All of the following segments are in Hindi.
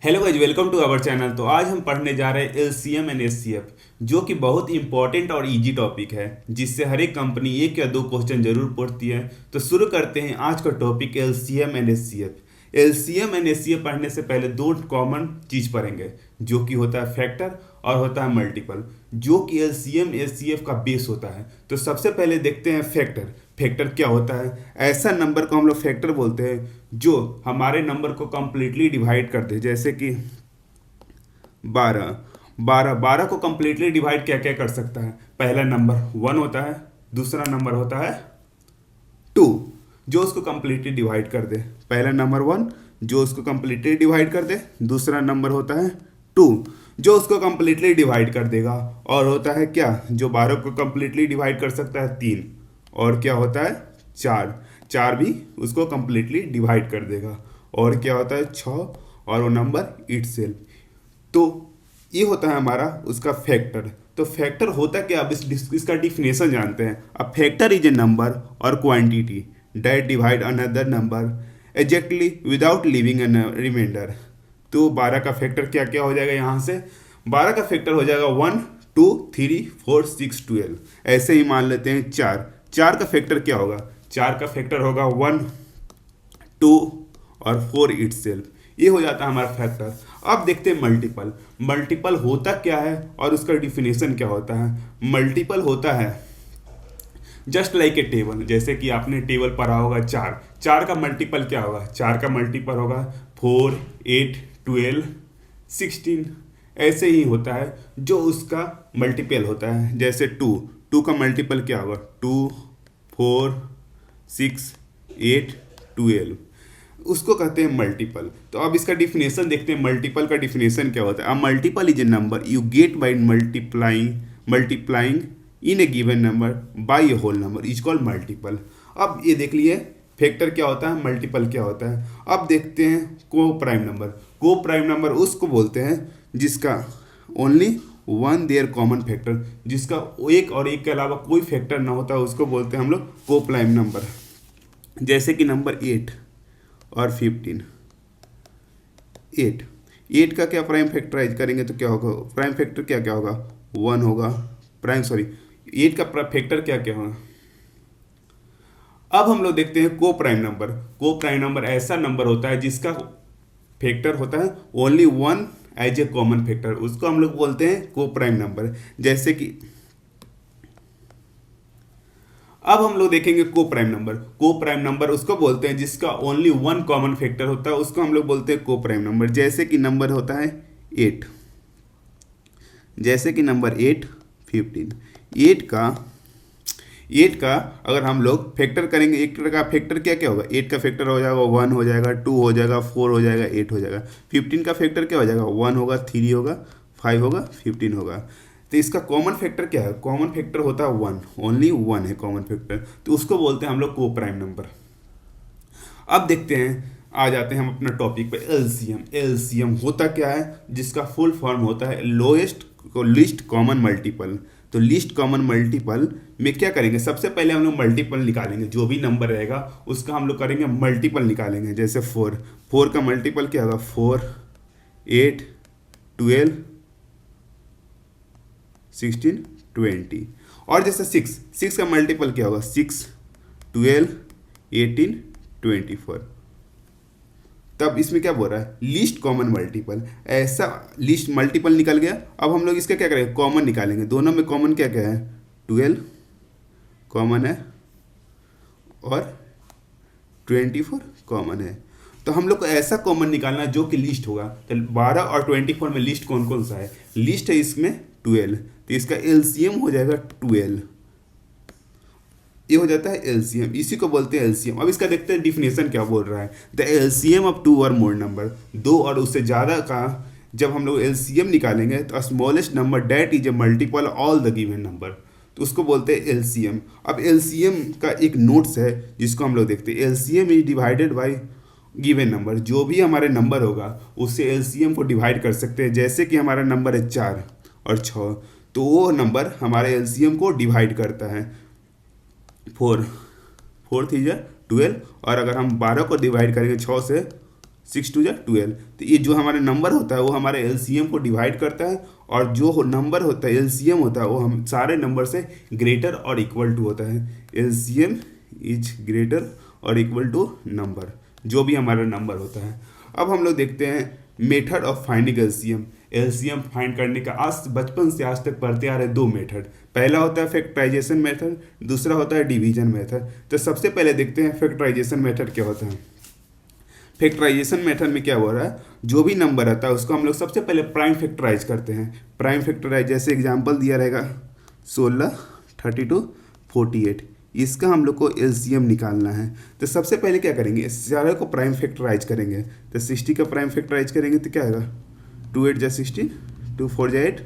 Hello guys, welcome to our channel. तो आज हम पढ़ने जा रहे हैं एलसीएम एंड एचसीएफ, जो कि बहुत इंपॉर्टेंट और इजी टॉपिक है, जिससे हर एक कंपनी एक या दो क्वेश्चन जरूर पूछती है। तो शुरू करते हैं आज का topic LCM and HCF. LCM and HCF पढ़ने से पहले दो कॉमन चीज पढ़ेंगे, जो कि होता है फैक्टर और होता है मल्टीपल, जो कि एलसीएम एचसीएफ का बेस होता है। तो सबसे पहले देखते हैं फैक्टर। फैक्टर क्या होता है? ऐसा नंबर को हम लोग फैक्टर बोलते हैं जो हमारे नंबर को कंप्लीटली डिवाइड करते हैं। जैसे कि 12 12 12 को कंप्लीटली डिवाइड क्या क्या कर सकता है? पहला नंबर 1 होता है, दूसरा नंबर होता है 2 जो उसको कंप्लीटली डिवाइड कर दे। पहला नंबर 1 जो उसको कंप्लीटली डिवाइड कर दे, दूसरा नंबर होता है 2 जो उसको कंप्लीटली डिवाइड कर देगा। और होता है क्या? जो 12 को कंप्लीटली डिवाइड कर सकता है 3, और क्या होता है 4 4 भी उसको कंप्लीटली डिवाइड कर देगा। और क्या होता है 6, और वो नंबर इटसेल्फ। तो ये होता है हमारा उसका फैक्टर। तो फैक्टर होता क्या? अब इसका डिफिनेशन जानते हैं। A factor is a number और quantity that divide another number exactly without leaving an remainder. तो 12 का फैक्टर क्या क्या हो जाएगा? यहाँ से 12 का फैक्टर हो जाएगा 1 2 3 4 6 12। ऐसे ही मान लेते हैं 4 का फैक्टर क्या होगा? 4 का फैक्टर होगा 1 2 और 4 इटसेल्फ। ये हो जाता है हमारा फैक्टर। अब देखते हैं मल्टीपल। मल्टीपल होता क्या है और उसका डिफिनेशन क्या होता है? मल्टीपल होता है जस्ट लाइक ए टेबल। जैसे कि आपने टेबल पढ़ा होगा 4 का मल्टीपल क्या होगा? 4 का मल्टीपल होगा 4 8 12 16। ऐसे ही होता है जो उसका मल्टीपल होता है। जैसे 2 का मल्टीपल क्या होगा? 2 4 6 8 12, उसको कहते हैं मल्टीपल। तो अब इसका डिफिनेशन देखते हैं। मल्टीपल का डिफिनेशन क्या होता है? A multiple is a number you get by multiplying in a given number by a whole number is called multiple. अब ये देख लिए फैक्टर क्या होता है, मल्टीपल क्या होता है। अब देखते हैं coprime number. Coprime number उसको बोलते हैं जिसका only one their common factor, जिसका एक और एक के अलावा कोई फैक्टर ना होता, उसको बोलते हैं हम लोग को प्राइम नंबर। जैसे कि नंबर 8 और 15। 8 का क्या प्राइम फैक्टराइज करेंगे तो क्या होगा? प्राइम फैक्टर क्या क्या होगा? 1 होगा। प्राइम सॉरी 8 का फैक्टर क्या क्या होगा? अब हम लोग देखते हैं coprime number. Coprime number ऐसा नंबर होता है जिसका फैक्टर होता है only one as a common factor, उसको हम लोग बोलते हैं को प्राइम नंबर। जैसे कि अब हम लोग देखेंगे को prime number. Coprime number उसको बोलते हैं जिसका ओनली वन कॉमन फैक्टर होता है, उसको हम लोग बोलते हैं को प्राइम नंबर। जैसे कि नंबर होता है 8, जैसे कि नंबर 8 15। 8 का अगर हम लोग फैक्टर करेंगे, 8 का फैक्टर क्या क्या होगा? 8 का फैक्टर हो जाएगा 1 हो जाएगा, 2 हो जाएगा, 4 हो जाएगा, 8 हो जाएगा। 15 का फैक्टर क्या हो जाएगा? 1 होगा, 3 होगा, 5 होगा, 15 होगा। तो इसका कॉमन फैक्टर क्या है? कॉमन फैक्टर होता है 1, ओनली 1 है कॉमन फैक्टर, तो उसको बोलते हैं हम लोग को प्राइम नंबर। अब देखते हैं, आ जाते हैं हम अपना टॉपिक पे। एलसीएम। एलसीएम होता क्या है? जिसका फुल फॉर्म होता है लीस्ट कॉमन मल्टीपल। तो लीस्ट कॉमन मल्टीपल में क्या करेंगे? सबसे पहले हम लोग मल्टीपल निकालेंगे। जो भी नंबर रहेगा उसका हम लोग करेंगे मल्टीपल निकालेंगे। जैसे 4 का मल्टीपल क्या होगा? 4 8 12 16 20। और जैसे 6 का मल्टीपल क्या होगा? 6 12 18 24। तब इसमें क्या बोल रहा है? Least common multiple. ऐसा लीस्ट मल्टीपल निकल गया। अब हम लोग इसका क्या करेंगे? कॉमन निकालेंगे। दोनों में कॉमन क्या क्या है? 12 कॉमन है और 24 कॉमन है। तो हम लोग को ऐसा कॉमन निकालना है जो कि लिस्ट होगा। तो 12 और 24 में लिस्ट कौन कौन सा है? लिस्ट है इसमें 12, तो इसका एलसीएम हो जाएगा 12। ये हो जाता है एलसीएम, इसी को बोलते हैं एलसीएम। अब इसका देखते हैं डिफिनेशन क्या बोल रहा है। The LCM of 2 or more number, 2 और उससे ज़्यादा का जब हम लोग एलसीएम निकालेंगे तो smallest number that is a multiple all the given number, तो उसको बोलते हैं एलसीएम। अब एलसीएम का एक नोट्स है जिसको हम लोग देखते हैं। LCM is divided by given number. जो भी हमारे नंबर होगा उससे एलसीएम को डिवाइड कर सकते हैं। जैसे कि हमारा नंबर है 4 और 6, तो वो नंबर हमारे एलसीएम को डिवाइड करता है। 4 4 3 12, और अगर हम 12 को डिवाइड करेंगे 6 से 6 टू जा 12। तो ये जो हमारा नंबर होता है वो हमारे एलसीएम को डिवाइड करता है, और जो नंबर होता है एलसीएम होता है वो हम सारे नंबर से ग्रेटर और इक्वल टू होता है। एलसीएम इज ग्रेटर और इक्वल टू नंबर, जो भी हमारा नंबर होता है। अब हम लोग देखते हैं method of finding LCM. LCM find करने का आज बचपन से आज तक पढ़ते आ रहे दो मेथड। पहला होता है फैक्टराइजेशन मेथड, दूसरा होता है डिवीजन मेथड। तो सबसे पहले देखते हैं फैक्टराइजेशन मेथड क्या होता है। फैक्टराइजेशन मेथड में क्या हो रहा है, जो भी नंबर आता है उसको हम लोग सबसे पहले प्राइम फैक्टराइज करते हैं। प्राइम फैक्टराइज जैसे एग्जांपल दिया रहेगा 16, 32, 48, इसका हम लोग को एलसीएम निकालना है। तो सबसे पहले क्या करेंगे, इस सारे को प्राइम फैक्टराइज करेंगे। तो 60 का प्राइम फैक्टराइज करेंगे तो क्या आएगा, 2 8 जा 16, 2 4 जा 8,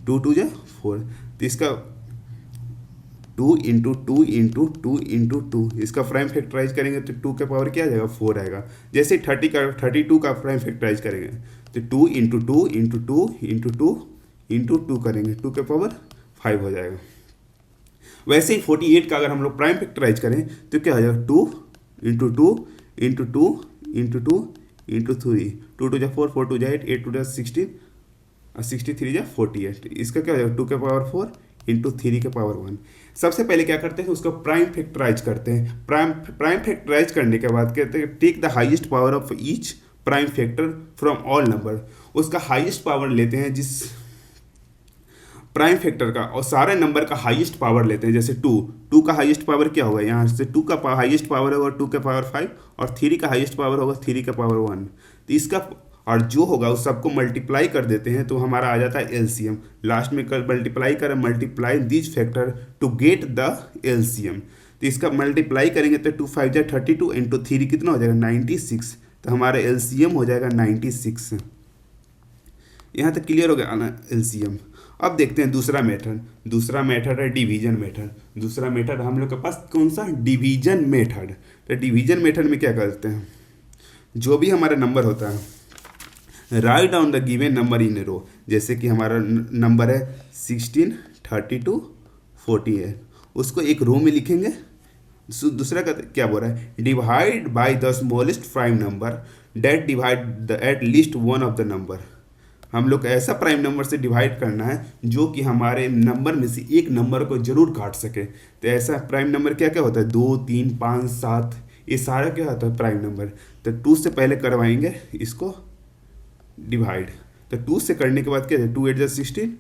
2 2 जा 4। तो इसका 2 इंटू 2 इंटू 2 इंटू 2, इसका प्राइम फैक्टराइज करेंगे तो 2 का पावर क्या आ जाएगा, 4 आएगा। जैसे 32 का प्राइम फैक्टराइज करेंगे तो 2 इंटू 2 इंटू 2 इंटू 2 इंटू 2 करेंगे, 2 का पावर 5 हो जाएगा। वैसे ही 48 का अगर हम लोग प्राइम फैक्टराइज करें तो क्या हो जाएगा, 2 इंटू 2 इंटू 2 इंटू 2 इंटू 3, 2 2 जा 4, 4 2 जा 8, 8 2 जा 16 और 63 जा 48। इसका क्या हो जाएगा, 2 का पावर 4 इंटू 3 के पावर 1। सबसे पहले क्या करते हैं, उसका प्राइम फैक्टराइज करते हैं। प्राइम फैक्टराइज करने के बाद कहते हैं take the highest power of each prime factor from all number. उसका हाईएस्ट पावर लेते हैं जिस प्राइम फैक्टर का, और सारे नंबर का हाईएस्ट पावर लेते हैं। जैसे 2 का हाईएस्ट पावर क्या होगा, यहाँ से 2 का हाईएस्ट पावर होगा 2 का पावर 5, और 3 का हाईएस्ट पावर होगा 3 का पावर 1। तो इसका और जो होगा उस सबको मल्टीप्लाई कर देते हैं तो हमारा आ जाता है एलसीएम। लास्ट में multiply this factor to get the LCM. तो इसका मल्टीप्लाई करेंगे तो 2 5 जा 32 इंटू 3 कितना हो जाएगा, 96। तो हमारा एलसीएम हो जाएगा 96। यहाँ तक क्लियर हो गया ना एलसीएम। अब देखते हैं दूसरा मेथड है डिवीजन मेथड। दूसरा मेथड हम लोग के पास कौन सा, डिवीजन मेथड। तो डिवीजन मेथड में क्या करते हैं, जो भी हमारा नंबर होता है write down the given number in a row. जैसे कि हमारा नंबर है 16, 32, 48, उसको एक रो में लिखेंगे। दूसरा का क्या बोल रहा है, divide by the smallest prime number that divide the at least one of the number. हम लोग ऐसा प्राइम नंबर से डिवाइड करना है जो कि हमारे नंबर में से एक नंबर को जरूर काट सके। तो ऐसा प्राइम नंबर क्या क्या होता है, 2 3 5 7, ये सारा क्या होता है प्राइम नंबर। तो 2 से पहले करवाएंगे इसको डिवाइड। तो 2 से करने के बाद क्या है, 2 8 जा 16,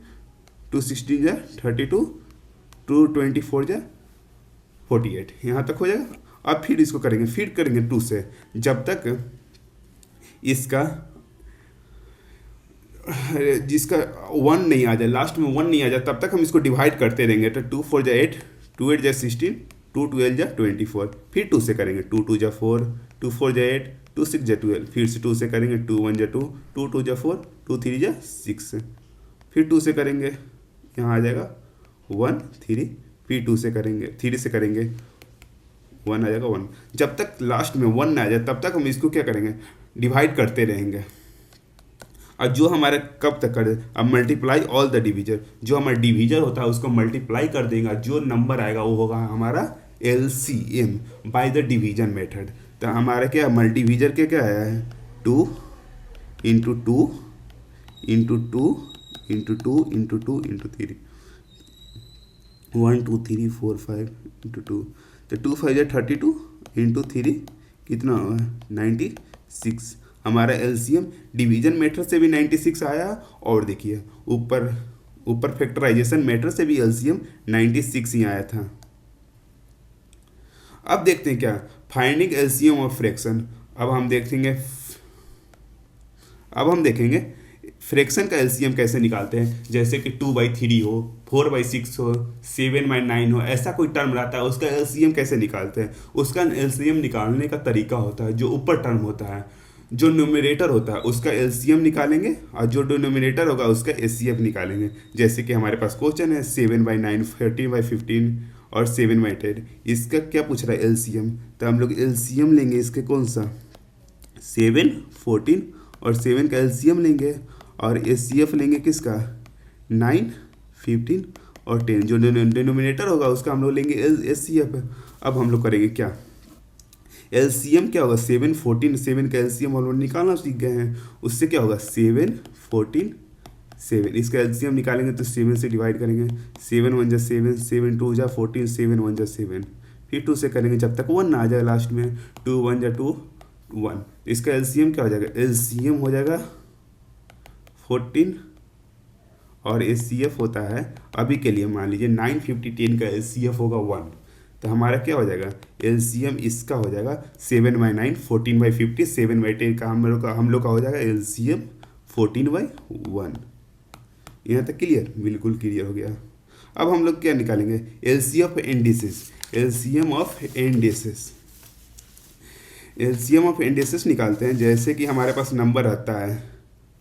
2 16 जा 32, 2 24 जा 48, यहाँ तक हो जाएगा। अब फिर इसको करेंगे 2 से, जब तक इसका जिसका 1 नहीं आ जाए, लास्ट में 1 नहीं आ जाए, तब तक हम इसको डिवाइड करते रहेंगे। तो 2 4 जा 8, 2 8 जा 16, 2 12 जा 24, फिर 2 से करेंगे, 2 2 जा 4, 2 4 जा 8, 2 6 जा 12, फिर से 2 से करेंगे, 2 1 जा 2, 2 2 जा 4, 2 3 जा 6, फिर 2 से करेंगे, यहाँ आ जाएगा 1 3, फिर 2 से करेंगे, 3 से करेंगे 1 आ जाएगा 1। जब तक लास्ट में 1 ना आ जाए तब तक हम इसको क्या करेंगे, डिवाइड करते रहेंगे। और जो हमारे कब तक कर, अब मल्टीप्लाई ऑल द डिवीजर, जो हमारा डिवीजर होता है उसको मल्टीप्लाई कर देगा, जो नंबर आएगा वो होगा हमारा LCM by the division method. तो हमारा क्या डिवीजर के क्या आया है, 2 into 2 into 2 into 2 into 2 into 3, 1 2 3 4 5 into 2। तो 2 5 जा 32 इंटू 3 कितना होगा, 96। हमारा एलसीएम डिवीजन मेथड से भी 96 आया, और देखिए ऊपर फैक्टराइजेशन मेथड से भी एलसीएम 96 ही आया था। अब देखते हैं क्या, फाइंडिंग एलसीएम ऑफ फ्रैक्शन। अब हम देखेंगे फ्रैक्शन का एलसीएम कैसे निकालते हैं। जैसे कि 2/3 हो, 4/6 हो, 7/9 हो, ऐसा कोई टर्म रहता है, उसका एलसीएम कैसे निकालते हैं। उसका एलसीएम निकालने का तरीका होता है, जो ऊपर टर्म होता है, जो न्यूमरेटर होता है उसका एलसीएम निकालेंगे, और जो डिनोमिनेटर होगा उसका एचसीएफ निकालेंगे। जैसे कि हमारे पास क्वेश्चन है 7/9, 13/15 और 7/10, इसका क्या पूछ रहा है एलसीएम। तो हम लोग एलसीएम लेंगे इसके कौन सा, 7, 14 और 7 का एलसीएम लेंगे, और एचसीएफ लेंगे किसका, 9, 15 और 10। जो डिनोमिनेटर होगा उसका हम लोग लेंगे एचसीएफ। अब हम लोग करेंगे क्या, एलसीएम क्या होगा 7 14, 7 का एलसीएम हम लोग निकालना सीख गए हैं। उससे क्या होगा 7 14 7, इसका एलसीएम निकालेंगे तो 7 से डिवाइड करेंगे, 7 1 जा 7, 7 2 जा 14, 7 1 जा 7, फिर 2 से करेंगे जब तक 1 ना आ जाए लास्ट में, 2 1 जा 2 1। इसका एलसीएम क्या हो जाएगा, एलसीएम हो जाएगा 14 और एचसीएफ होता है अभी के लिए मान लीजिए 9 50 10 का एचसीएफ होगा 1, तो हमारा क्या हो जाएगा एलसीएम इसका हो जाएगा 7/9 14/50, 7/10 का हम लोग का हो जाएगा एलसीएम 14/1। यहाँ तक क्लियर, बिल्कुल क्लियर हो गया। अब हम लोग क्या निकालेंगे LCM of indices, LCM of indices, LCM of indices निकालते हैं। जैसे कि हमारे पास नंबर आता है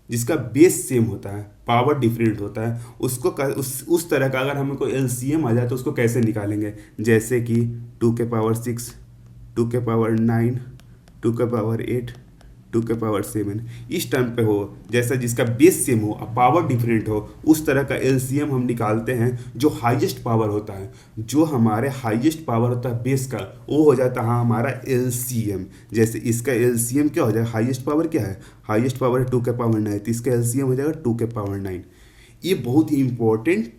जिसका बेस सेम होता है, पावर डिफरेंट होता है, उसको उस तरह का अगर हमें कोई एलसीएम आ जाए तो उसको कैसे निकालेंगे, जैसे कि 2 के पावर 6, 2 के पावर 9, 2 के पावर 8, 2 के पावर 7, इस टर्म पे हो, जैसा जिसका बेस सेम हो और पावर डिफरेंट हो, उस तरह का एलसीएम हम निकालते हैं। जो हाईएस्ट पावर होता है, जो हमारे हाईएस्ट पावर होता है बेस का, वो हो जाता है हमारा एलसीएम। जैसे इसका एलसीएम क्या हो जाएगा, हाईएस्ट पावर क्या है, हाईएस्ट पावर है 2 के पावर 9, तो इसका एलसीएम हो जाएगा 2 के पावर 9। ये बहुत ही इंपॉर्टेंट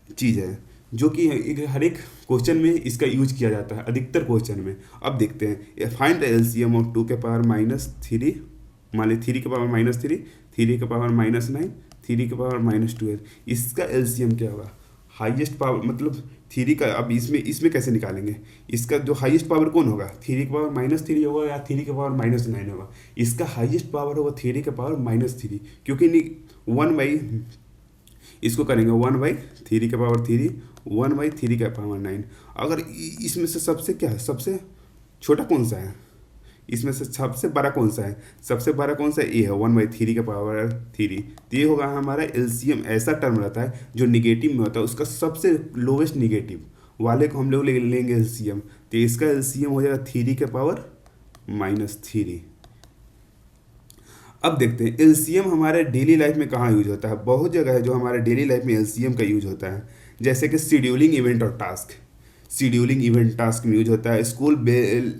चीज़ है जो कि हर एक क्वेश्चन में इसका यूज किया जाता है, अधिकतर क्वेश्चन में। अब देखते हैं, फाइंड द एलसीएम ऑफ 2 के पावर -3, मान ली 3 के पावर -3, 3 के पावर -9, 3 के पावर -12, इसका एलसीएम क्या होगा, हाईएस्ट पावर मतलब 3 का। अब इसमें कैसे निकालेंगे, इसका जो हाईएस्ट पावर कौन होगा, 3 के पावर -3 होगा या 3 के पावर -9 होगा। इसका हाईएस्ट पावर होगा 3 के पावर -3, क्योंकि 1 इसको करेंगे 1/3 के पावर 3, 1/3 के पावर 9। अगर इसमें से सबसे क्या है, सबसे छोटा कौन सा है, इसमें से सबसे बड़ा कौन सा है, सबसे बड़ा कौन सा ए है 1/3 के पावर 3, तो ये होगा हमारा एलसीएम। ऐसा टर्म रहता है जो निगेटिव में होता है, उसका सबसे लोवेस्ट निगेटिव वाले को हम लोग लेंगे एलसीएम, तो इसका एलसीएम हो जाएगा 3 के पावर -3। अब देखते हैं एलसीएम हमारे डेली लाइफ में कहाँ यूज होता है। बहुत जगह है जो हमारे डेली लाइफ में एलसीएम का यूज होता है, जैसे कि शेड्यूलिंग इवेंट और टास्क, शेड्यूलिंग इवेंट टास्क में यूज होता है, स्कूल बेल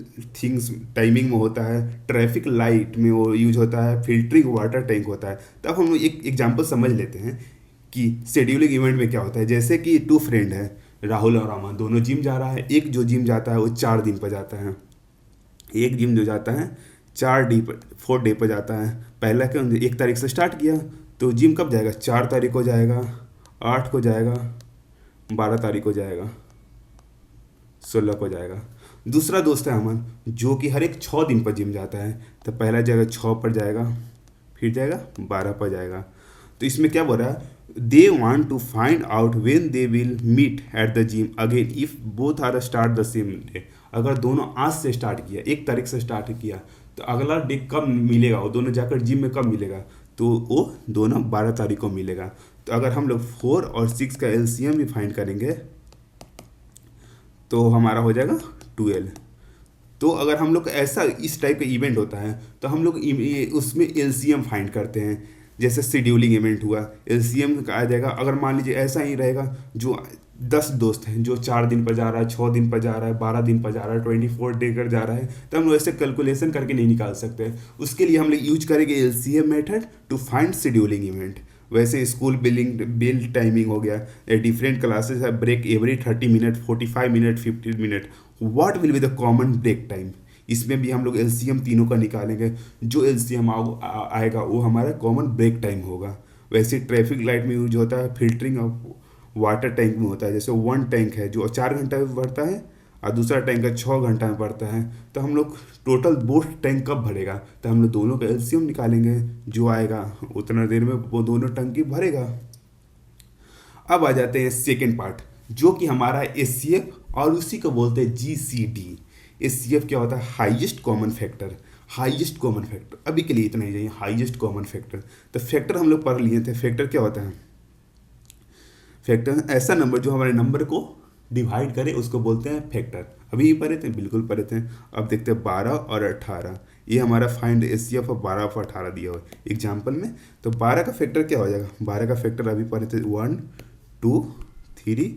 थिंग्स टाइमिंग में होता है, ट्रैफिक लाइट में वो यूज होता है, फिल्टरिंग वाटर टैंक होता है। तब हम एक एग्जांपल समझ लेते हैं कि शेड्यूलिंग इवेंट में क्या होता है। जैसे कि 2 फ्रेंड है, राहुल और अमन, दोनों जिम जा रहा है। एक जो जिम जाता है वो 4 दिन पर जाता है, एक जिम जो जाता है 4 डे पर जाता है। पहला क्या 1 तारीख से स्टार्ट किया, तो जिम कब जाएगा, 4 तारीख को जाएगा, 8 को जाएगा, 12 तारीख को जाएगा, 16 को जाएगा। दूसरा दोस्त है अमन जो कि हर एक 6 दिन पर जिम जाता है, तो पहला जगह 6 पर जाएगा, फिर जाएगा 12 पर जाएगा। तो इसमें क्या बोल रहा है, they want to find out when they will meet at the gym again if both are start the same day. अगर दोनों आज से स्टार्ट किया, 1 तारीख से स्टार्ट किया, तो अगला डे कब मिलेगा, वो दोनों जाकर जिम में कब मिलेगा, तो वो दोनों 12 तारीख को मिलेगा। तो अगर हम लोग 4 और 6 का एलसीएम भी फाइंड करेंगे तो हमारा हो जाएगा 12। तो अगर हम लोग ऐसा इस टाइप का इवेंट होता है तो हम लोग उसमें एलसीएम फाइंड करते हैं। जैसे शेड्यूलिंग इवेंट हुआ, एलसीएम आ जाएगा। अगर मान लीजिए ऐसा ही रहेगा, जो 10 दोस्त हैं जो 4 दिन पर जा रहा है, 6 दिन पर जा रहा है, 12 दिन पर जा रहा है, 24 डे कर जा रहा है, तो हम लोग ऐसे कैलकुलेशन करके नहीं निकाल सकते। उसके लिए हम लोग यूज करेंगे LCM method to find scheduling event. वैसे स्कूल बिल टाइमिंग हो गया, डिफरेंट क्लासेस है, break every 30 minute, 45 minute, 50 minute, what will be the common break time. इसमें भी हम लोग एलसीएम तीनों का निकालेंगे। जो एलसीएम आएगा वो हमारा कॉमन ब्रेक टाइम होगा। वैसे ट्रैफिक लाइट में यूज होता है, फिल्टरिंग ऑफ वाटर टैंक में होता है। जैसे 1 टैंक है जो 4 घंटा में भरता है और दूसरा टैंक है 6 घंटा में भरता है, तो हम लोग टोटल बोथ टैंक कब भरेगा, तो हम लोग दोनों का एलसीएम निकालेंगे। जो आएगा उतना देर में वो दोनों टंकी भरेगा। अब आ जाते हैं सेकेंड पार्ट, जो कि हमारा एचसीएफ और उसी को बोलते हैं जीसीडी। एचसीएफ क्या होता है, highest common factor. Highest common factor अभी के लिए इतना ही चाहिए, हाईएस्ट कॉमन फैक्टर। तो फैक्टर हम लोग पढ़ लिए थे। फैक्टर क्या होता है, फैक्टर ऐसा नंबर जो हमारे नंबर को डिवाइड करे उसको बोलते हैं फैक्टर। अभी ही पढ़े थे, बिल्कुल पढ़े थे। अब देखते हैं 12 और 18। ये हमारा फाइंड एचसीएफ ऑफ 12 और 18 दिया हुआ है एग्जाम्पल में। तो 12 का फैक्टर क्या हो जाएगा, 12 का फैक्टर अभी पढ़े थे 1 2 3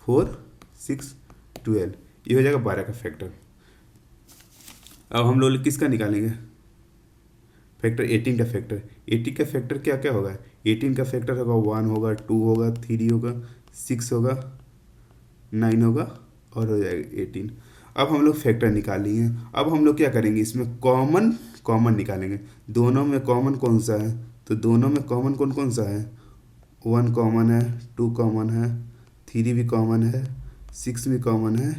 4 6 12, ये हो जाएगा 12 का फैक्टर। अब हम लोग किसका निकालेंगे फैक्टर 18 का फैक्टर। 18 का फैक्टर क्या क्या होगा 18 का फैक्टर होगा 1 होगा 2 होगा 3 होगा 6 होगा 9 होगा और हो जाएगा 18। अब हम लोग फैक्टर निकाल लिए हैं। अब हम लोग क्या करेंगे इसमें कॉमन कॉमन निकालेंगे। दोनों में कॉमन कौन सा है तो दोनों में कॉमन कौन कौन सा है 1 कॉमन है 2 कॉमन है 3 भी कॉमन है 6 भी कॉमन है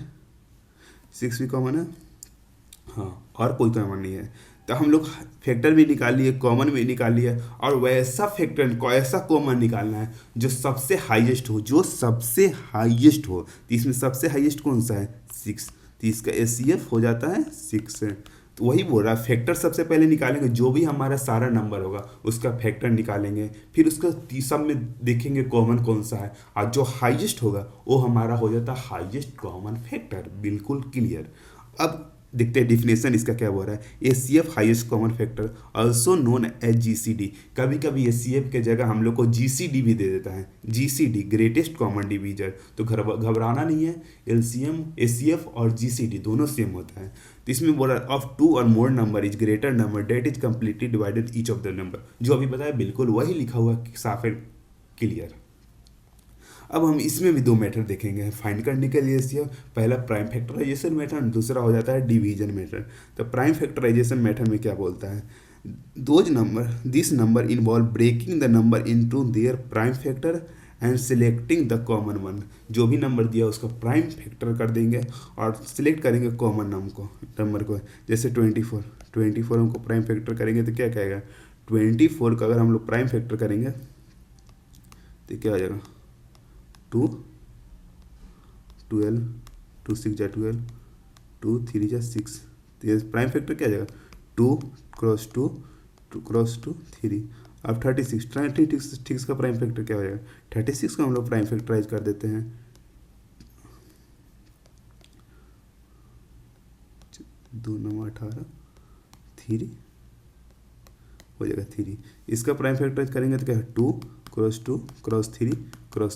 6 भी कॉमन है हाँ और कोई कॉमन नहीं है। तो हम लोग फैक्टर भी निकाल लिए कॉमन भी निकाल लिया और वैसा फैक्टर को ऐसा कॉमन निकालना है जो सबसे हाईएस्ट हो जो सबसे हाईएस्ट हो। तो इसमें सबसे हाईएस्ट कौन सा है 6 तो इसका एचसीएफ हो जाता है 6 है। तो वही बोल रहा है फैक्टर सबसे पहले निकालेंगे जो भी हमारा सारा नंबर होगा उसका फैक्टर निकालेंगे फिर उसका सब में देखेंगे कॉमन कौन सा है और जो हाईएस्ट होगा वो हमारा हो जाता है हाईएस्ट कॉमन फैक्टर। बिल्कुल क्लियर। अब देखते हैं डिफिनेशन इसका क्या बोल रहा है HCF highest common factor also known as GCD. कभी कभी एचसीएफ के जगह हम लोग को जीसीडी भी दे देता है जीसीडी ग्रेटेस्ट कॉमन डिवीजर। तो घबराना नहीं है एलसीएम एचसीएफ और जीसीडी दोनों सेम होता है। तो इसमें बोल रहा है of 2 or more number is greater number that is completely divided each of the number. जो अभी बताया बिल्कुल वही लिखा हुआ साफ है क्लियर। अब हम इसमें भी दो मेथड देखेंगे फाइंड करने के लिए इसलिए पहला प्राइम फैक्टराइजेशन मेथड दूसरा हो जाता है डिवीजन मेथड। तो प्राइम फैक्टराइजेशन मेथड में क्या बोलता है those number this number involve breaking the number into their prime factor and selecting the common one. जो भी नंबर दिया उसका प्राइम फैक्टर कर देंगे और सिलेक्ट करेंगे कॉमन नंबर को जैसे 24 हमको प्राइम फैक्टर करेंगे तो क्या कहेगा 24 का अगर हम लोग प्राइम फैक्टर करेंगे तो क्या हो जाएगा 2 12 2 6 जा 12 2 3 जा 6। तो ये प्राइम फैक्टर क्या आ जाएगा 2 क्रॉस 2 2 क्रॉस 2 3। अब 36 का प्राइम फैक्टर क्या हो जाएगा 36 को हम लोग प्राइम फैक्टराइज कर देते हैं 2 9 18 3 हो जाएगा 3। इसका प्राइम फैक्टराइज करेंगे तो क्या है 2 क्रॉस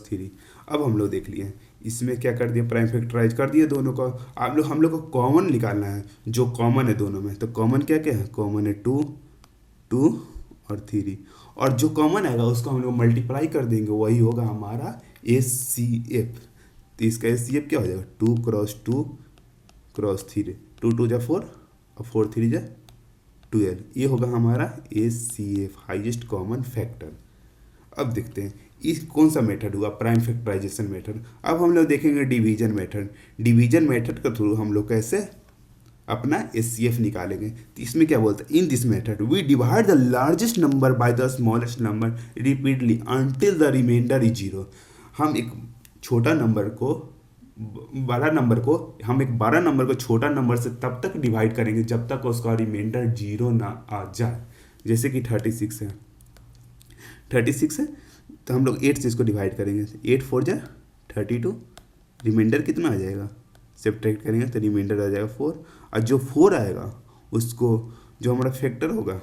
3। अब हम लोग देख लिए इसमें क्या कर दिया प्राइम फैक्टराइज कर दिए दोनों का। आप लोग हम लोग को कॉमन निकालना है जो कॉमन है दोनों में। तो कॉमन क्या क्या है कॉमन है 2 और 3 और जो कॉमन आएगा उसको हम लोग मल्टीप्लाई कर देंगे वही होगा हमारा एस सी एफ। तो इसका एस सी एफ क्या हो जाएगा 2 क्रॉस 3 2 2 जा 4 और 4 3 जा 12। ये होगा हमारा H C F highest common factor. अब देखते हैं इस कौन सा मेथड हुआ प्राइम फैक्टराइजेशन मेथड। अब हम लोग देखेंगे डिवीजन मेथड। डिवीजन मेथड के थ्रू हम लोग कैसे अपना एचसीएफ निकालेंगे। तो इसमें क्या बोलते हैं in this method we divide the largest number by the smallest number repeatedly until the remainder is zero. हम एक छोटा नंबर को बड़ा नंबर को हम एक बड़ा नंबर को छोटा नंबर से तब तक डिवाइड करेंगे जब तक उसका रिमाइंडर जीरो ना आ जाए। जैसे कि 36 है 36 है तो हम लोग 8 से इसको डिवाइड करेंगे 8 4 जा 32 रिमाइंडर कितना आ जाएगा सब्ट्रैक्ट करेंगे तो रिमाइंडर आ जाएगा 4 और जो 4 आएगा उसको जो हमारा फैक्टर होगा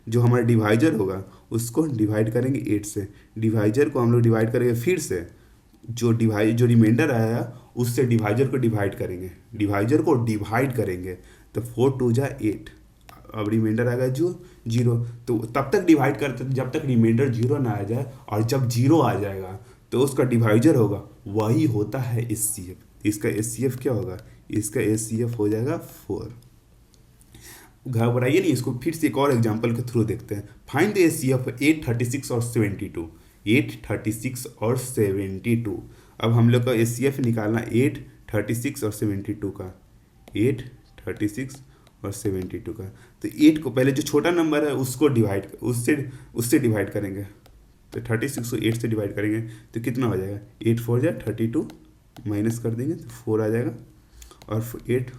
जो हमारा डिवाइजर होगा उसको डिवाइड करेंगे 8 से। डिवाइजर को हम लोग डिवाइड करेंगे फिर से जो रिमाइंडर आया उससे डिवाइजर को डिवाइड करेंगे तो 4 2 जा 8 अब रिमाइंडर आएगा जो 0। तो तब तक डिवाइड करते जब तक रिमाइंडर 0 ना आ जाए और जब 0 आ जाएगा तो उसका डिवाइजर होगा वही होता है एस सी एफ। इसका एस सी एफ क्या होगा इसका एस सी एफ हो जाएगा 4। घबराइए नहीं इसको फिर से एक और एग्जांपल के थ्रू देखते हैं। Find the H C F 836 और 72 836 और 72। अब हम लोग का एस सी एफ निकालना 836 और 72 का 836 और 72 का। तो 8 को पहले जो छोटा नंबर है उसको उससे डिवाइड करेंगे तो 36 को 8 से डिवाइड करेंगे तो कितना हो जाएगा 8 4 जा 32 माइनस कर देंगे तो 4 आ जाएगा और 8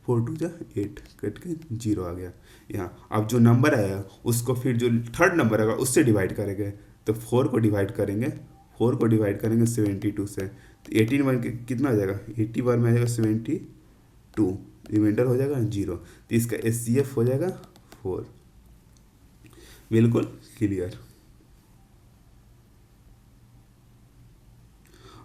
4 2 जा 8 कट के 0 आ गया यहाँ। अब जो नंबर आया उसको फिर जो थर्ड नंबर आएगा उससे डिवाइड करेंगे तो 4 को डिवाइड करेंगे 72 से तो 18 बन के कितना आ जाएगा 81 में आ जाएगा 72 रिमाइंडर हो जाएगा 0। तो इसका एस सी एफ हो जाएगा 4। बिल्कुल क्लियर।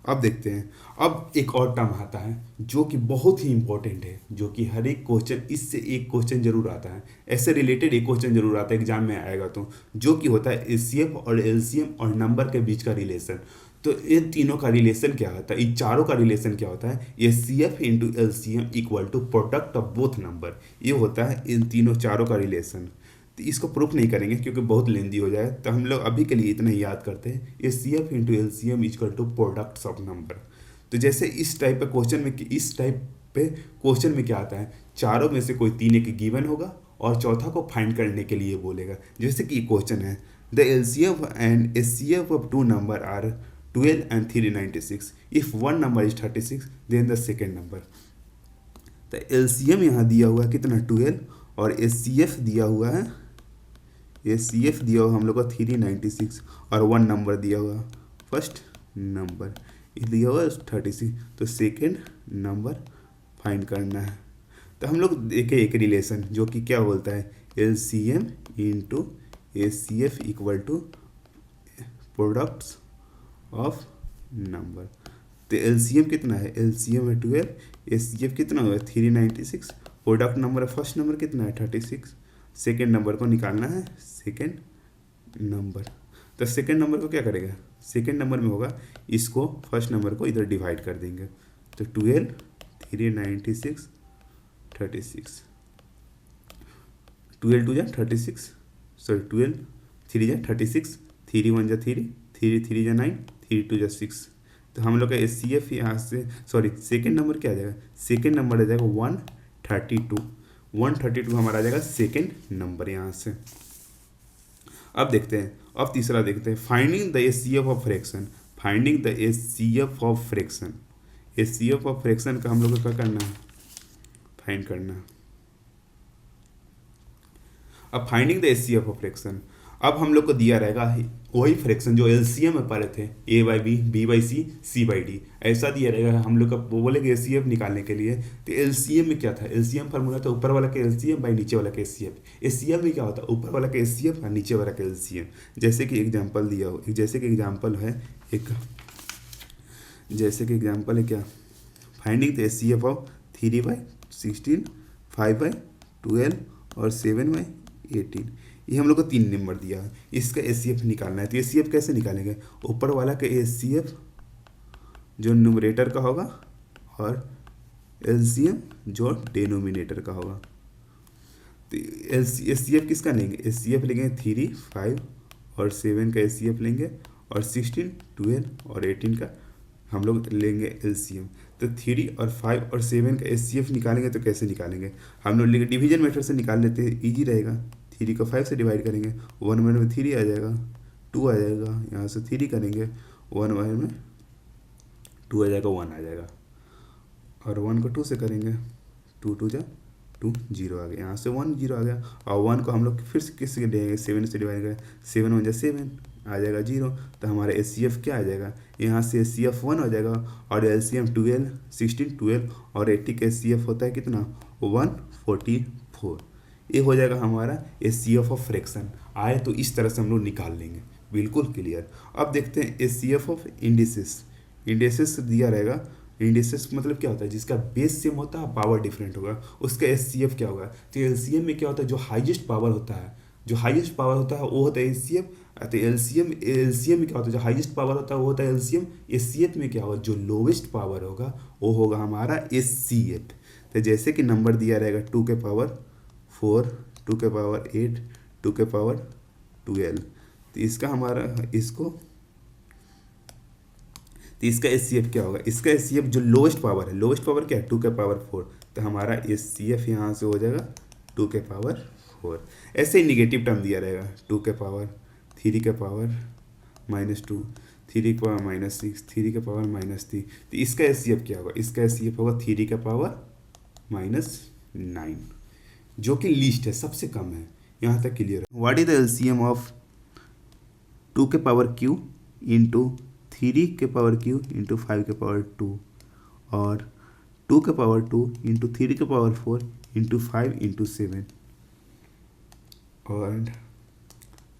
अब देखते हैं, अब एक और टर्म आता है जो कि बहुत ही इंपॉर्टेंट है, जो कि हर एक क्वेश्चन, इससे एक क्वेश्चन जरूर आता है, ऐसे रिलेटेड एक क्वेश्चन जरूर आता है एग्जाम में आएगा, तो जो कि होता है एचसीएफ और एलसीएम और नंबर के बीच का रिलेशन। तो इन तीनों का रिलेशन क्या होता है, इन चारों का रिलेशन क्या होता है, HCF into LCM equal to product of both number, ये होता है इन तीनों चारों का रिलेशन। तो इसको प्रूफ नहीं करेंगे क्योंकि बहुत लेंदी हो जाए, तो हम लोग अभी के लिए इतना ही याद करते हैं, HCF into LCM equal to products of number. तो जैसे इस टाइप पे क्वेश्चन में, इस टाइप पे क्वेश्चन में क्या आता है, चारों में से कोई तीन एक गिवन होगा और चौथा को फाइंड करने के लिए बोलेगा। जैसे कि क्वेश्चन है, the LCM and HCF of two number are 12 and 396. If one number is 36, then the second number. तो एलसीएम यहाँ दिया हुआ है कितना 12, और एचसीएफ दिया हुआ है, एचसीएफ दिया हुआ हम लोग को 396, और वन नंबर दिया हुआ फर्स्ट नंबर दिया हुआ 36, तो सेकेंड नंबर फाइंड करना है। तो हम लोग देखें एक रिलेशन जो कि क्या बोलता है, LCM into HCF equal to products of number. तो एलसीएम कितना है, एलसीएम है 12, एचसीएफ कितना हुआ 396, प्रोडक्ट नंबर फर्स्ट नंबर कितना है 36, सेकेंड नंबर को निकालना है सेकेंड नंबर। तो सेकेंड नंबर को क्या करेगा, सेकेंड नंबर में होगा इसको फर्स्ट नंबर को इधर डिवाइड कर देंगे, तो 12 396 36, 12 2 जा 36, सॉरी 12 3 जा 36, 3 1 जा 3, 3 3 जा 9, 3 2 जा 6। तो हम लोग का एच सी एफ यहाँ से, सॉरी सेकेंड नंबर क्या आ जाएगा, सेकेंड नंबर आ जाएगा 132, 132 हमारा आ जाएगा सेकेंड नंबर यहाँ से। अब देखते हैं, अब तीसरा देखते हैं, finding the H C F of fraction, finding the H C F of fraction. H C F of fraction का हम लोग को क्या करना है, फाइंड करना है। अब finding the H C F of fraction, अब हम लोग को दिया रहेगा वही फ्रैक्शन जो एलसीएम में पढ़े थे, a by b, b by c, c by d, ऐसा दिया रहेगा हम लोग का। वो बोलेंगे एचसीएफ निकालने के लिए, तो एलसीएम में क्या था, एलसीएम फार्मूला था ऊपर वाला के एलसीएम बाई नीचे वाला के एचसीएफ। एचसीएफ में क्या होता है, ऊपर वाला के एचसीएफ और नीचे वाला के एलसीएम। जैसे कि एग्जाम्पल दिया हो, जैसे कि एग्जाम्पल है एक, जैसे कि एग्जाम्पल है क्या, finding the HCF of 3 by 16, 5 by 12 और 7 बाई 18। ये हम लोग को 3 नंबर दिया है, इसका एचसीएफ निकालना है। तो एचसीएफ कैसे निकालेंगे, ऊपर वाला का एचसीएफ जो न्यूमरेटर का होगा और एलसीएम जो डिनोमिनेटर का होगा। तो एचसीएफ किसका लेंगे, एचसीएफ लेंगे 3, 5 और 7 का एचसीएफ लेंगे, और 16, 12 और 18 का हम लोग लेंगे एलसीएम। तो 3 और 5 और 7 का एचसीएफ निकालेंगे, तो कैसे निकालेंगे, हम लोग लेंगे डिवीजन मेथड से निकाल लेते हैं, ईजी रहेगा। 3 को 5 से डिवाइड करेंगे, 1 में 3 आ जाएगा, 2 आ जाएगा, यहाँ से 3 करेंगे, 1 में 2 आ जाएगा, 1 आ जाएगा, और 1 को 2 से करेंगे, 2 2 जा 2, 0 आ गया, यहाँ से 1 0 आ गया, और 1 को हम लोग फिर से किससे देंगे, 7 से डिवाइड करें, 7 1 जा 7 आ जाएगा 0। तो हमारा एचसीएफ क्या आ जाएगा, यहाँ से एचसीएफ 1 हो जाएगा, और एलसीएम 12, 16, 12 और 80 का एचसीएफ होता है कितना 144। ये हो जाएगा हमारा एचसीएफ ऑफ फ्रैक्शन। आए तो इस तरह से हम लोग निकाल लेंगे, बिल्कुल क्लियर। अब देखते हैं एचसीएफ ऑफ इंडिसेस। इंडिसेस दिया रहेगा, इंडिसेस मतलब क्या होता है, जिसका बेस सेम होता है पावर डिफरेंट होगा, उसका एचसीएफ क्या होगा। तो एलसीएम में क्या होता है, जो हाईएस्ट पावर होता है, जो हाईएस्ट पावर होता है वो होता है एचसीएफ। तो एलसीएम में क्या होता है, जो हाईएस्ट पावर होता है वो होता है एलसीएम। एचसीएफ में क्या होगा, जो लोवेस्ट पावर होगा वो होगा हमारा एचसीएफ। तो जैसे कि नंबर दिया रहेगा 2 के पावर 4, 2 के पावर 8, 2 के पावर 12, तो इसका हमारा तो इसका एचसीएफ क्या होगा, इसका एचसीएफ जो लोवेस्ट पावर है, लोवेस्ट पावर क्या है 2 के पावर 4, तो हमारा एचसीएफ यहाँ से हो जाएगा 2 के पावर 4। ऐसे ही निगेटिव टर्म दिया रहेगा 2 के पावर 3 के पावर -2, 3 के पावर -6, 3 के पावर -3, तो इसका एचसीएफ क्या होगा, इसका एचसीएफ होगा 3 के पावर -9, जो कि लीस्ट है, सबसे कम है। यहाँ तक क्लियर है। What is the LCM of 2 के पावर q इंटू 3 के पावर q इंटू 5 के पावर 2 और 2 के पावर 2 इंटू 3 के पावर 4 इंटू 5 इंटू 7 और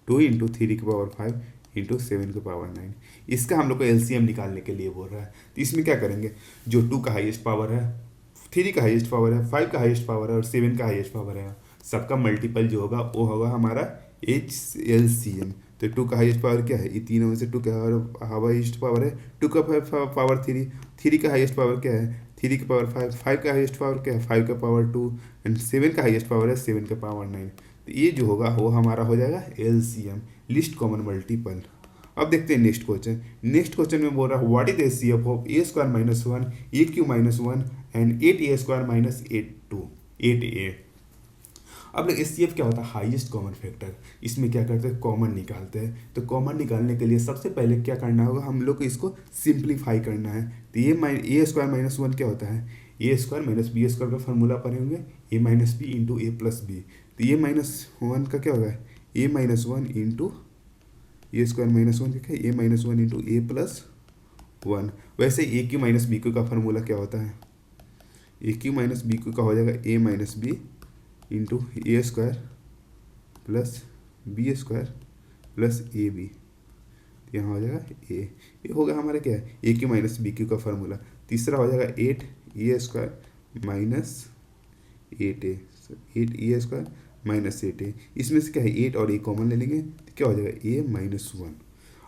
2 इंटू 3 के पावर 5 इंटू 7 की पावर 9। इसका हम लोग को एलसीएम निकालने के लिए बोल रहा है। तो इसमें क्या करेंगे, जो 2 का हाईएस्ट पावर है, 3 का हाईएस्ट पावर है, 5 का हाईएस्ट पावर है और 7 का हाईएस्ट पावर है, सबका मल्टीपल जो होगा वो होगा हमारा एच एल सी एम। तो 2 का हाईएस्ट पावर क्या है, ये तीनों में से 2 का हाईएस्ट पावर है, 2 का पावर 3, 3 का हाईएस्ट पावर क्या है, 3 का पावर 5, 5 का हाईएस्ट पावर क्या है, 5 का पावर 2 एंड 7 का हाईएस्ट पावर है 7 का पावर 9। तो ये जो होगा वो हमारा हो जाएगा एलसीएम, लिस्ट कॉमन मल्टीपल। अब देखते हैं नेक्स्ट क्वेश्चन। नेक्स्ट क्वेश्चन में बोल रहा है what is HCF of A square minus 1 A q minus 1 and 8 a square minus 8 ए। अब लोग एचसीएफ क्या होता है, हाईएस्ट कॉमन फैक्टर। इसमें क्या करते हैं, कॉमन निकालते हैं। तो कॉमन निकालने के लिए सबसे पहले क्या करना होगा, हम लोग को इसको सिंप्लीफाई करना है। तो ये स्क्वायर माइनस 1 क्या होता है, ए स्क्वायर माइनस बी स्क्वायर का फॉर्मूला पढ़े होंगे, ए माइनस बी इंटू ए प्लस बी। तो ये -1 का क्या होगा, ए माइनस 1 इंटू ए स्क्वायर माइनस 1 क्या है, ए माइनस 1 इंटू ए प्लस 1। वैसे ए क्यू माइनस बी क्यू का फॉर्मूला क्या होता है, a q minus b q का हो जाएगा ए minus B into A square plus B square plus a b. यहाँ हो जाएगा ये होगा हमारा क्या है, a q minus b q का फार्मूला। तीसरा हो जाएगा 8 a square minus 8 a, 8 a square minus 8 a. इसमें से क्या है, 8 और ए कॉमन ले लेंगे तो क्या हो जाएगा ए माइनस 1।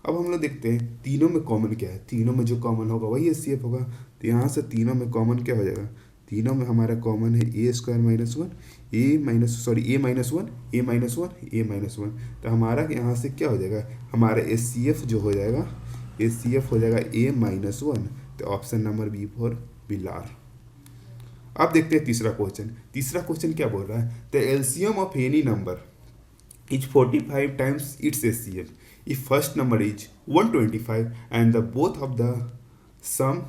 अब हम लोग देखते हैं तीनों में कॉमन क्या है, तीनों में जो कॉमन होगा वही एचसीएफ होगा। तो यहाँ से तीनों में कॉमन क्या हो जाएगा, तीनों में हमारा कॉमन है ए स्क्वायर माइनस 1 ए माइनस 1 ए माइनस 1 ए माइनस 1। तो हमारा यहाँ से क्या हो जाएगा, हमारा एचसीएफ जो हो जाएगा, एचसीएफ हो जाएगा ए माइनस 1। तो ऑप्शन नंबर बी फॉर बिलार। अब देखते हैं तीसरा क्वेश्चन। तीसरा क्वेश्चन क्या बोल रहा है, the LCM of any number is 45 times its HCF if first number is 125 and the both of the sum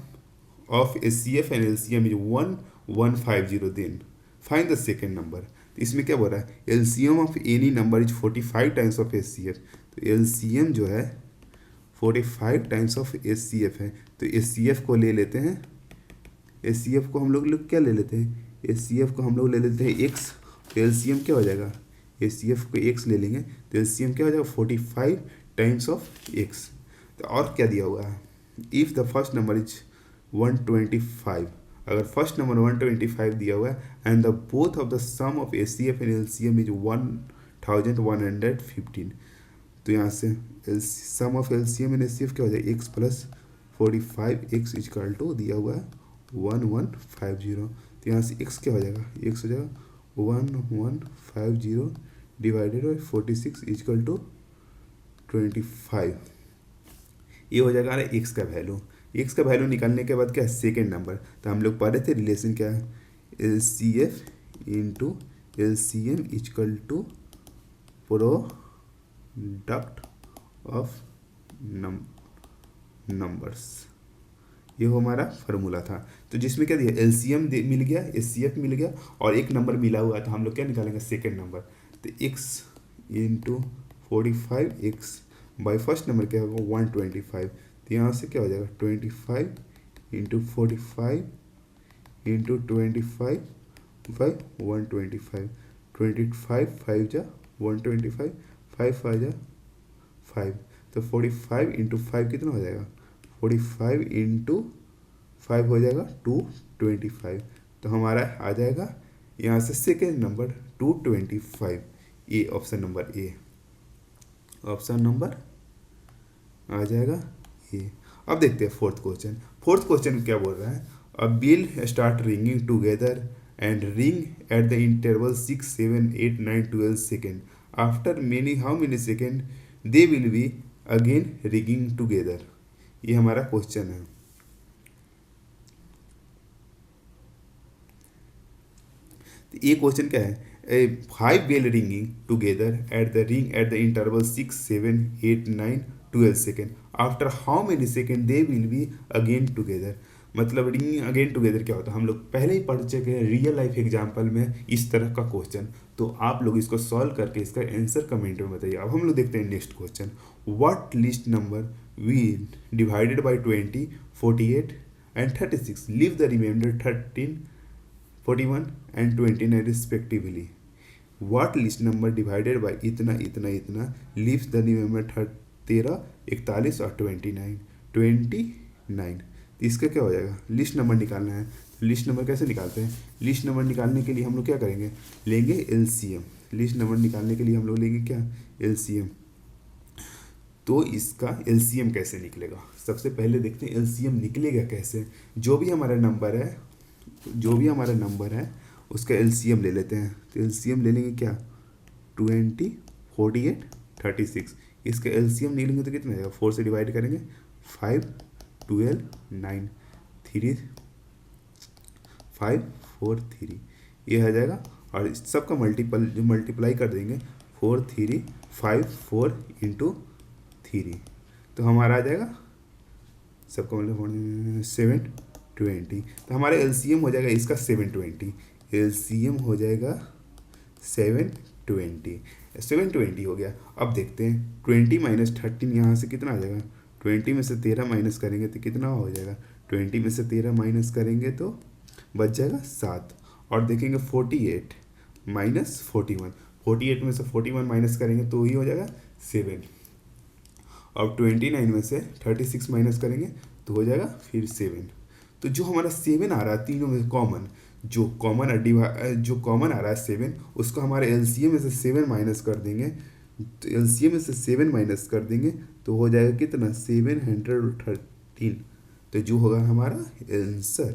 of HCF and LCM is 1150, then find the second number। तो इसमें क्या बोल रहा है, LCM of any number is 45 times of HCF। तो LCM जो है 45 टाइम्स ऑफ HCF है। तो HCF को ले लेते हैं, HCF को हम लोग क्या ले लेते हैं, HCF को हम लोग ले लेते हैं x। तो LCM क्या हो जाएगा, HCF को x ले लेंगे तो LCM क्या हो जाएगा 45 टाइम्स ऑफ x। तो और क्या दिया हुआ है, if the first number is 125, अगर फर्स्ट नंबर 125 दिया हुआ है and the both of the sum of HCF and LCM is 1115। तो यहाँ से sum of LCM and HCF क्या हो जाएगा x plus 45 x equal to दिया हुआ है 1150। तो यहाँ से x क्या हो जाएगा, x हो जाएगा 1150 डिवाइडेड बाई 46 इजकल टू 25। ये हो जाएगा हमारा एक्स का वैल्यू। एक्स का वैल्यू निकालने के बाद क्या है, सेकेंड नंबर। तो हम लोग पढ़े थे रिलेशन क्या है, L C F into L C M equal to product of numbers. ये वो हमारा फार्मूला था। तो जिसमें क्या दिया, एलसीएम मिल गया, एचसीएफ मिल गया और एक नंबर मिला हुआ है। तो हम लोग क्या निकालेंगे, सेकेंड नंबर। तो x into 45 x by first number क्या होगा 125। तो यहाँ से क्या हो जाएगा 25 इंटू 45 इंटू 25 बाई 125। 25 5 जा 125, 5 5 जा 5। तो 45 इंटू 5 कितना हो जाएगा, 45 इंटू 5 हो जाएगा 225। तो हमारा आ जाएगा यहाँ से second number 225। A option number A, option number आ जाएगा ए। अब देखते हैं फोर्थ क्वेश्चन। फोर्थ क्वेश्चन क्या बोल रहा है, a bell start ringing together and ring at the interval 6 7 8 9 12 second. After how many second they will be again ringing together. ये हमारा क्वेश्चन है। तो ये क्वेश्चन क्या है, 5 bell ringing together at the interval 6 7 8 9 12 second. After how many second they will be again together. मतलब रिंगिंग अगेन टुगेदर क्या होता है, हम लोग पहले ही पढ़ चुके हैं रियल लाइफ एग्जाम्पल में इस तरह का क्वेश्चन। तो आप लोग इसको सॉल्व करके इसका आंसर कमेंट में बताइए। अब हम लोग देखते हैं next question. What least number we divided by 20 48 and 36 leave the remainder 13 41 and 29 respectively। What list number divided by इतना इतना इतना leaves the remainder 13, 41 और 29। तो इसका क्या हो जाएगा, लिस्ट नंबर निकालना है। तो लिस्ट नंबर कैसे निकालते हैं, लिस्ट नंबर निकालने के लिए हम लोग क्या करेंगे, लेंगे एलसीएम। लिस्ट नंबर निकालने के लिए हम लोग लेंगे क्या, एलसीएम। तो इसका एलसीएम कैसे निकलेगा, सबसे पहले देखते हैं एलसीएम निकलेगा कैसे। जो भी हमारा नंबर है उसका एलसीएम ले लेते हैं। तो एलसीएम ले लेंगे क्या, 20, 48, 36। इसका एलसीएम निकलेंगे तो कितना आएगा, 4 से डिवाइड करेंगे, 5, 12, 9, 3, 5, 4, 3, ये आ जाएगा। और इस सबका मल्टीप्लाई कर देंगे, 4, 3, 5, 4 इंटू 3, तो हमारा आ जाएगा सबका मतलब 720। तो हमारा एलसीएम हो जाएगा इसका 720, एलसीएम हो जाएगा 720 हो गया। अब देखते हैं 20 माइनस 13 यहाँ से कितना आ जाएगा, 20 में से 13 माइनस करेंगे तो कितना हो जाएगा, 20 में से 13 माइनस करेंगे तो बच जाएगा 7। और देखेंगे 48 माइनस 41, 48 में से 41 माइनस करेंगे तो ही हो जाएगा 7। अब 29 में से 36 माइनस करेंगे तो हो जाएगा फिर 7। तो जो हमारा 7 आ रहा है तीनों में कॉमन, जो कॉमन आ रहा है 7, उसको हमारे एलसीएम में से 7 माइनस कर देंगे। तो एलसीएम में से 7 माइनस कर देंगे तो हो जाएगा कितना, 713। तो जो होगा हमारा आंसर।